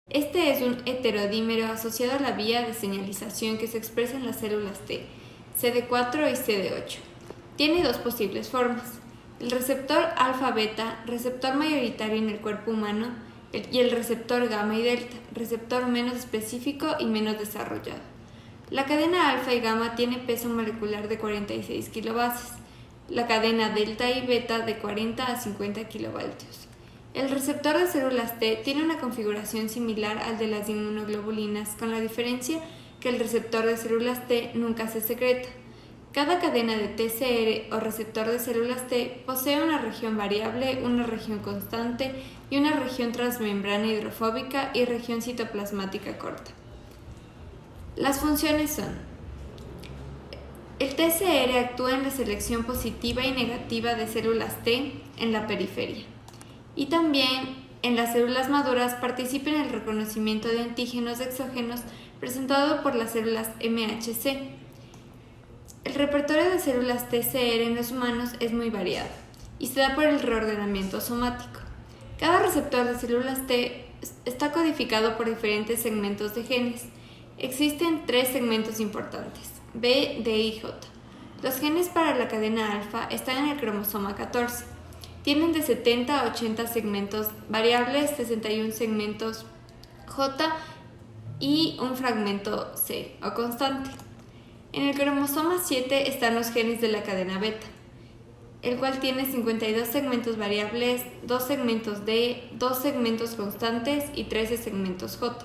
Este es un heterodímero asociado a la vía de señalización que se expresa en las células T, CD4 y CD8. Tiene dos posibles formas: el receptor alfa-beta, receptor mayoritario en el cuerpo humano, y el receptor gamma y delta, receptor menos específico y menos desarrollado. La cadena alfa y gamma tiene peso molecular de 46 kilobases, la cadena delta y beta de 40 a 50 kilovoltios. El receptor de células T tiene una configuración similar al de las inmunoglobulinas, con la diferencia que el receptor de células T nunca se secreta. Cada cadena de TCR o receptor de células T posee una región variable, una región constante y una región transmembrana hidrofóbica y región citoplasmática corta. Las funciones son: el TCR actúa en la selección positiva y negativa de células T en la periferia, y también en las células maduras participa en el reconocimiento de antígenos exógenos presentado por las células MHC. El repertorio de células TCR en los humanos es muy variado y se da por el reordenamiento somático. Cada receptor de células T está codificado por diferentes segmentos de genes. Existen tres segmentos importantes: B, D y J. Los genes para la cadena alfa están en el cromosoma 14. Tienen de 70 a 80 segmentos variables, 61 segmentos J y un fragmento C o constante. En el cromosoma 7 están los genes de la cadena beta, el cual tiene 52 segmentos variables, 2 segmentos D, 2 segmentos constantes y 13 segmentos J.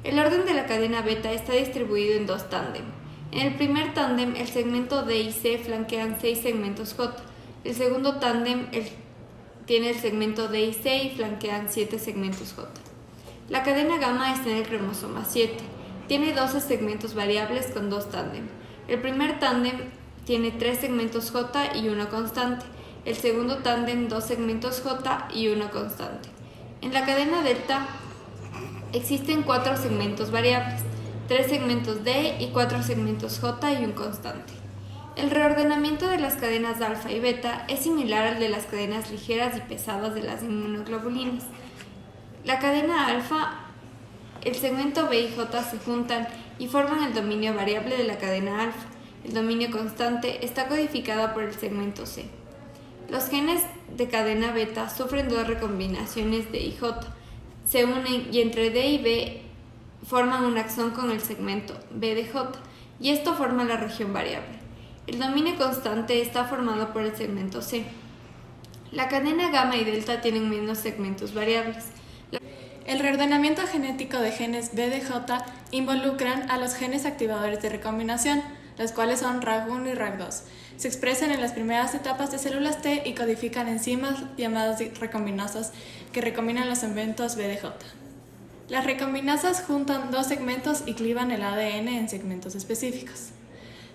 El orden de la cadena beta está distribuido en dos tándem. En el primer tándem, el segmento D y C flanquean 6 segmentos J. El segundo tándem tiene el segmento D y C y flanquean 7 segmentos J. La cadena gamma está en el cromosoma 7. Tiene 12 segmentos variables con 2 tándem. El primer tándem tiene 3 segmentos J y 1 constante. El segundo tándem 2 segmentos J y 1 constante. En la cadena delta existen 4 segmentos variables, 3 segmentos D y 4 segmentos J y un constante. El reordenamiento de las cadenas alfa y beta es similar al de las cadenas ligeras y pesadas de las inmunoglobulinas. La cadena alfa, el segmento B y J se juntan y forman el dominio variable de la cadena alfa. El dominio constante está codificado por el segmento C. Los genes de cadena beta sufren dos recombinaciones D y J. Se unen y entre D y B forman un axón con el segmento B de J, y esto forma la región variable. El dominio constante está formado por el segmento C. La cadena gamma y delta tienen menos segmentos variables. El reordenamiento genético de genes B de J involucran a los genes activadores de recombinación, los cuales son RAG1 y RAG2. Se expresan en las primeras etapas de células T y codifican enzimas llamadas recombinasas que recombinan los eventos B de J. Las recombinasas juntan dos segmentos y clivan el ADN en segmentos específicos.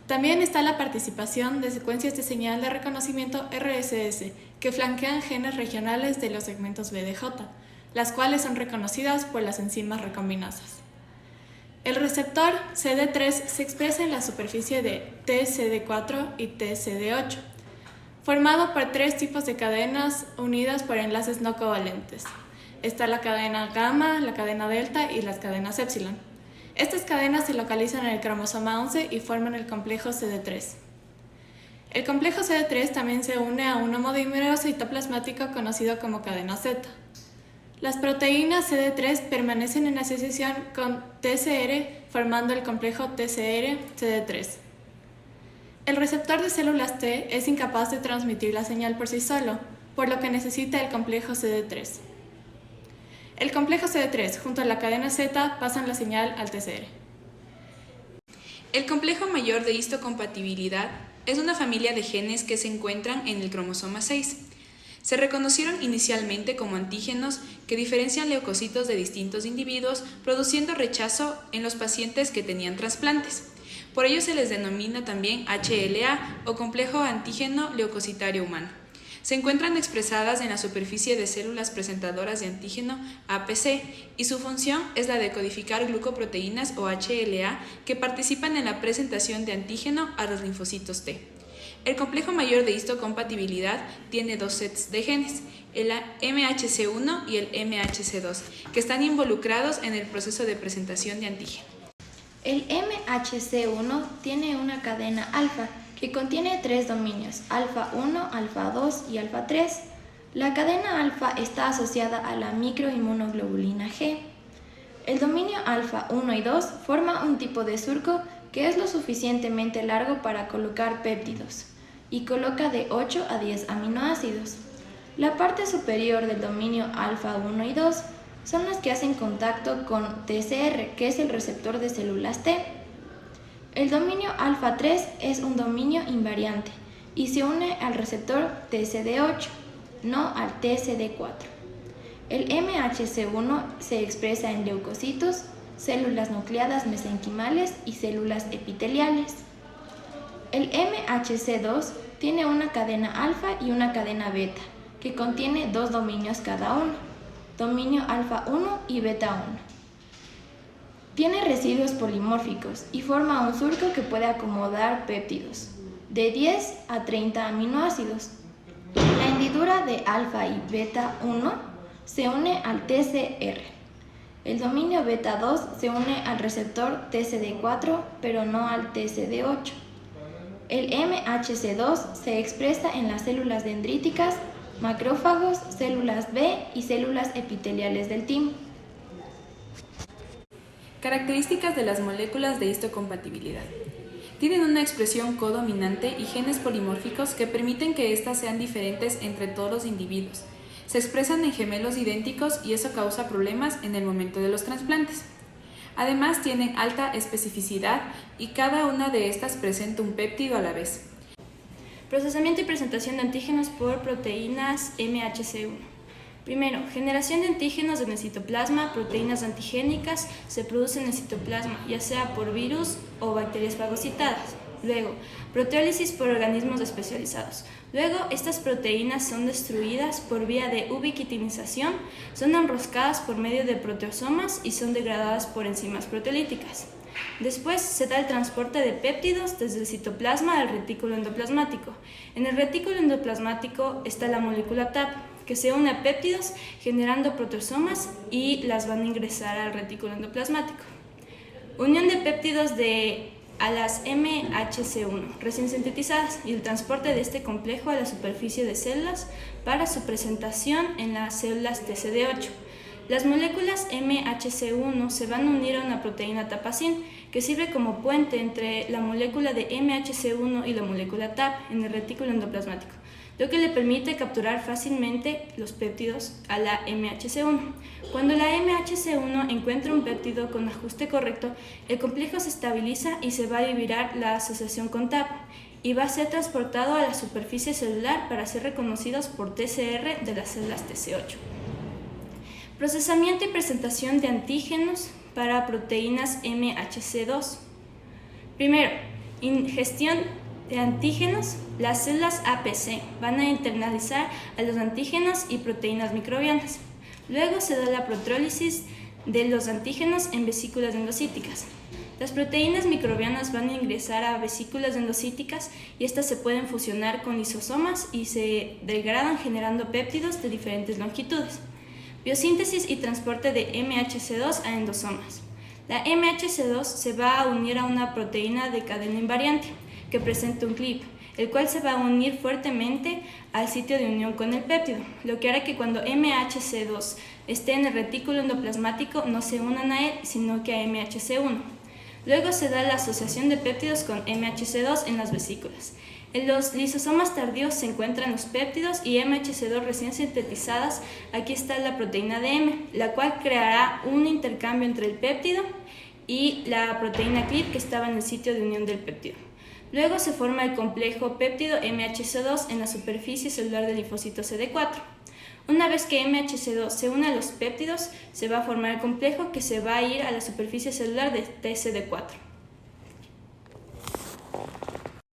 También está la participación de secuencias de señal de reconocimiento RSS que flanquean genes regionales de los segmentos B de J, las cuales son reconocidas por las enzimas recombinasas. El receptor CD3 se expresa en la superficie de TCD4 y TCD8, formado por 3 tipos de cadenas unidas por enlaces no covalentes. Está la cadena gamma, la cadena delta y las cadenas épsilon. Estas cadenas se localizan en el cromosoma 11 y forman el complejo CD3. El complejo CD3 también se une a un homodímero citoplasmático conocido como cadena Z. Las proteínas CD3 permanecen en asociación con TCR formando el complejo TCR-CD3. El receptor de células T es incapaz de transmitir la señal por sí solo, por lo que necesita el complejo CD3. El complejo CD3 junto a la cadena Z pasan la señal al TCR. El complejo mayor de histocompatibilidad es una familia de genes que se encuentran en el cromosoma 6. Se reconocieron inicialmente como antígenos que diferencian leucocitos de distintos individuos, produciendo rechazo en los pacientes que tenían trasplantes. Por ello se les denomina también HLA o complejo antígeno leucocitario humano. Se encuentran expresadas en la superficie de células presentadoras de antígeno APC y su función es la de codificar glucoproteínas o HLA que participan en la presentación de antígeno a los linfocitos T. El complejo mayor de histocompatibilidad tiene dos sets de genes, el MHC1 y el MHC2, que están involucrados en el proceso de presentación de antígeno. El MHC1 tiene una cadena alfa que contiene 3 dominios, alfa 1, alfa 2 y alfa 3. La cadena alfa está asociada a la microinmunoglobulina G. El dominio alfa 1 y 2 forma un tipo de surco que es lo suficientemente largo para colocar péptidos y coloca de 8 a 10 aminoácidos. La parte superior del dominio alfa 1 y 2 son las que hacen contacto con TCR, que es el receptor de células T. El dominio alfa 3 es un dominio invariante y se une al receptor TCD8, no al TCD4. El MHC1 se expresa en leucocitos, células nucleadas mesenquimales y células epiteliales. El MHC2 tiene una cadena alfa y una cadena beta, que contiene 2 dominios cada uno, dominio alfa 1 y beta 1. Tiene residuos polimórficos y forma un surco que puede acomodar péptidos, de 10 a 30 aminoácidos. La hendidura de alfa y beta 1 se une al TCR. El dominio beta 2 se une al receptor TCD4, pero no al TCD8. El MHC2 se expresa en las células dendríticas, macrófagos, células B y células epiteliales del timo. Características de las moléculas de histocompatibilidad. Tienen una expresión codominante y genes polimórficos que permiten que éstas sean diferentes entre todos los individuos. Se expresan en gemelos idénticos y eso causa problemas en el momento de los trasplantes. Además, tienen alta especificidad y cada una de estas presenta un péptido a la vez. Procesamiento y presentación de antígenos por proteínas MHC1. Primero, generación de antígenos en el citoplasma. Proteínas antigénicas se producen en el citoplasma, ya sea por virus o bacterias fagocitadas. Luego, proteólisis por organismos especializados. Luego, estas proteínas son destruidas por vía de ubiquitinización, son enroscadas por medio de proteosomas y son degradadas por enzimas proteolíticas. Después se da el transporte de péptidos desde el citoplasma al retículo endoplasmático. En el retículo endoplasmático está la molécula TAP, que se une a péptidos generando proteosomas y las van a ingresar al retículo endoplasmático. Unión de péptidos a las MHC1 recién sintetizadas y el transporte de este complejo a la superficie de células para su presentación en las células TCD8. Las moléculas MHC1 se van a unir a una proteína tapacin que sirve como puente entre la molécula de MHC1 y la molécula TAP en el retículo endoplasmático, lo que le permite capturar fácilmente los péptidos a la MHC1. Cuando la MHC1 encuentra un péptido con ajuste correcto, el complejo se estabiliza y se va a liberar la asociación con TAP y va a ser transportado a la superficie celular para ser reconocidos por TCR de las células TC8. Procesamiento y presentación de antígenos para proteínas MHC2. Primero, ingestión de antígenos. Las células APC van a internalizar a los antígenos y proteínas microbianas. Luego se da la proteólisis de los antígenos en vesículas endocíticas. Las proteínas microbianas van a ingresar a vesículas endocíticas y estas se pueden fusionar con lisosomas y se degradan generando péptidos de diferentes longitudes. Biosíntesis y transporte de MHC2 a endosomas. La MHC2 se va a unir a una proteína de cadena invariante que presenta un clip, el cual se va a unir fuertemente al sitio de unión con el péptido, lo que hará que cuando MHC2 esté en el retículo endoplasmático no se unan a él, sino que a MHC1. Luego se da la asociación de péptidos con MHC2 en las vesículas. En los lisosomas tardíos se encuentran los péptidos y MHC2 recién sintetizadas. Aquí está la proteína de M, la cual creará un intercambio entre el péptido y la proteína CLIP que estaba en el sitio de unión del péptido. Luego se forma el complejo péptido MHC2 en la superficie celular del linfocito CD4. Una vez que MHC2 se une a los péptidos, se va a formar el complejo que se va a ir a la superficie celular de TCD4.